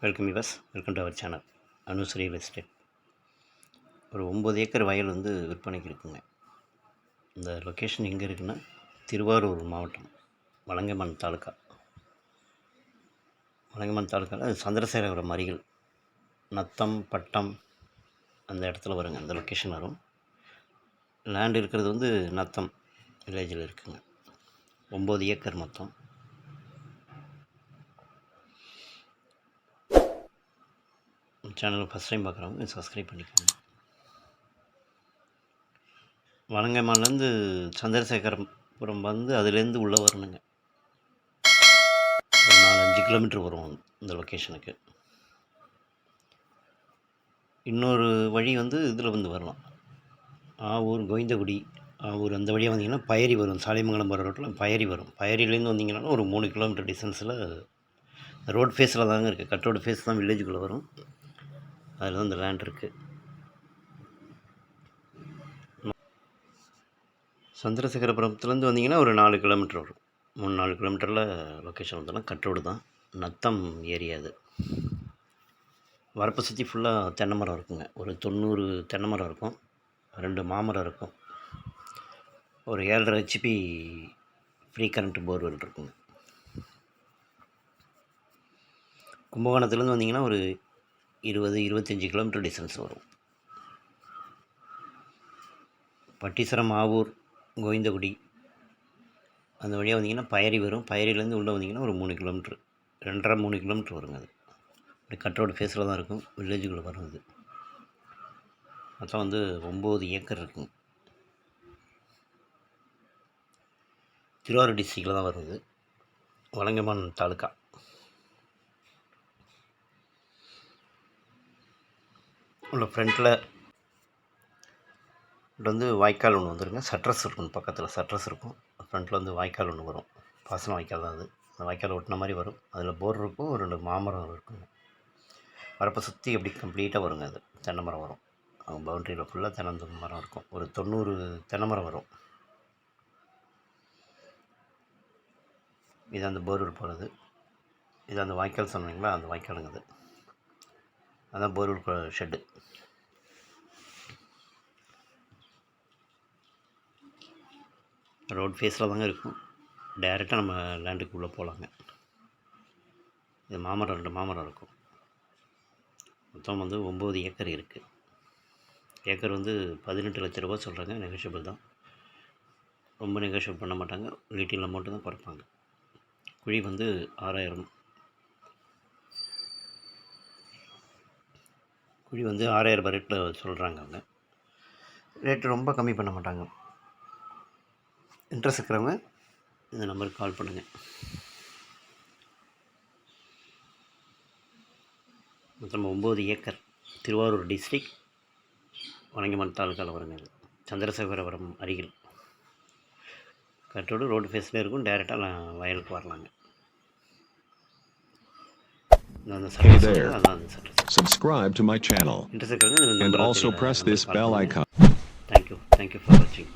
Welcome yours, welcome to our channel Anu's real estate. ஒரு 9 acre வயல் வந்து விற்பனைக்கு இருக்குங்க. இந்த லொக்கேஷன் எங்கே இருக்குன்னா, திருவாரூர் மாவட்டம், வலங்கைமான் தாலுக்கா. வலங்கைமான் தாலுக்காவில் சந்திரசேகரபுரம் அருகில் நத்தம் பட்டம் அந்த இடத்துல வருங்க. அந்த லொக்கேஷன் வரும். லேண்ட் இருக்கிறது வந்து நத்தம் வில்லேஜில் இருக்குங்க. 9 ஏக்கர் மொத்தம். சேனல் ஃபஸ்ட் டைம் பார்க்குறவங்க சப்ஸ்கிரைப் பண்ணிக்கோங்க. வலங்கைமான்லேருந்து சந்திரசேகரபுரம் வந்து அதுலேருந்து உள்ளே வரணுங்க. ஒரு 4-5 கிலோமீட்டர் வரும் இந்த லொக்கேஷனுக்கு. இன்னொரு வழி வந்து இதில் வந்து வரலாம், ஆவூர் கோவிந்தகுடி ஆவூர் அந்த வழியாக வந்தீங்கன்னா பயரி வரும். சாலிமங்கலம் போகிற ரோட்டில் பயரி வரும். பயரிலேருந்து வந்தீங்கன்னா ஒரு 3 கிலோமீட்டர் டிஸ்டன்ஸில் ரோட் ஃபேஸில் தாங்க இருக்குது. கட் ரோடு ஃபேஸ் தான் வில்லேஜுக்குள்ளே வரும். அதில் தான் இந்த லேண்ட் இருக்குது. சந்திரசேகரபுரத்துலேருந்து வந்தீங்கன்னா ஒரு 4 கிலோமீட்டர் வரும். 3-4 கிலோமீட்டரில் லொக்கேஷன் வந்தோன்னா கட் ரோடு தான். நத்தம் ஏரியா அது. வரப்பை சுற்றி ஃபுல்லாக தென்னை மரம் இருக்குங்க. ஒரு 90 தென்னை மரம் இருக்கும், 2 மாமரம் இருக்கும், ஒரு 7.5 HP ஃப்ரீ கரண்ட் போர்வெல் இருக்குங்க. கும்பகோணத்துலேருந்து வந்தீங்கன்னா ஒரு 20-25 கிலோமீட்டர் டிஸ்டன்ஸ் வரும். பட்டீஸ்வரம் ஆவூர் கோவிந்தகுடி அந்த வழியாக வந்தீங்கன்னா பயரி வரும். பயரிலேருந்து உள்ளே வந்தீங்கன்னா ஒரு 3 கிலோமீட்ரு, 2.5-3 கிலோமீட்டர் வருங்க. அது அப்படி கட் ரோடு ஃபேஸில் தான் இருக்கும், வில்லேஜுக்குள்ளே வரும். அது மொத்தம் வந்து 9 ஏக்கர் இருக்குங்க. திருவாரூர் டிஸ்ட்ரிக்டில் தான் வருது, வலங்கைமான் தாலுக்கா. உள்ள ஃப்ரண்ட்டில் வந்து வாய்க்கால் ஒன்று வந்துருங்க. சட்ரஸ் இருக்கும், பக்கத்தில் சட்ரஸ் இருக்கும். ஃப்ரண்ட்டில் வந்து வாய்க்கால் ஒன்று வரும், பாசன வாய்க்கால் தான் அது. அந்த வாய்க்கால் ஒட்டின மாதிரி வரும். அதில் போர் இருக்கும், 2 மாமரம் இருக்குங்க. வரப்பை சுற்றி எப்படி கம்ப்ளீட்டாக வருங்க. அது தென்னை மரம் வரும். அவங்க பவுண்ட்ரியில் ஃபுல்லாக தென்னை மரம் இருக்கும். ஒரு 90 தென்னை மரம் வரும். இது அந்த போர்வெல் போகிறது. இது அந்த வாய்க்கால் சொன்னீங்களா, அந்த வாய்க்காலுங்க. அது அதான் போர்வெல் ஷெட்டு. ரோட் ஃபேஸில் தாங்க இருக்கும். டைரெக்டாக நம்ம லேண்டுக்கு உள்ளே போகலாங்க. இது மாமரம், 2 மாமரம் இருக்கும். மொத்தம் வந்து 9 ஏக்கர் இருக்குது. ஏக்கர் வந்து 18 லட்ச ரூபா சொல்கிறாங்க. நெகோஷியபிள் தான், ரொம்ப நெகோஷியபிள் பண்ண மாட்டாங்க. டீட்டெயில் அமௌண்ட்டு தான் குறைப்பாங்க. குழி வந்து 6000, குழி வந்து 6000 ரூபாய் ரேட்டில் சொல்கிறாங்க அவங்க. ரேட்டு ரொம்ப கம்மி பண்ண மாட்டாங்க. இன்ட்ரெஸ்ட் இருக்கிறவங்க இந்த நம்பருக்கு கால் பண்ணுங்கள். மொத்தம் 9 ஏக்கர், திருவாரூர் டிஸ்ட்ரிக்ட், வலங்கைமான் தாலுக்காவில் வருங்க. இது சந்திரசேகரபுரம் அருகில். கட்டோடு ரோடு ஃபேஸில் இருக்கும். டைரெக்டாக வயலுக்கு வரலாங்க. Subscribe to my channel and also press this bell icon. Thank you for watching.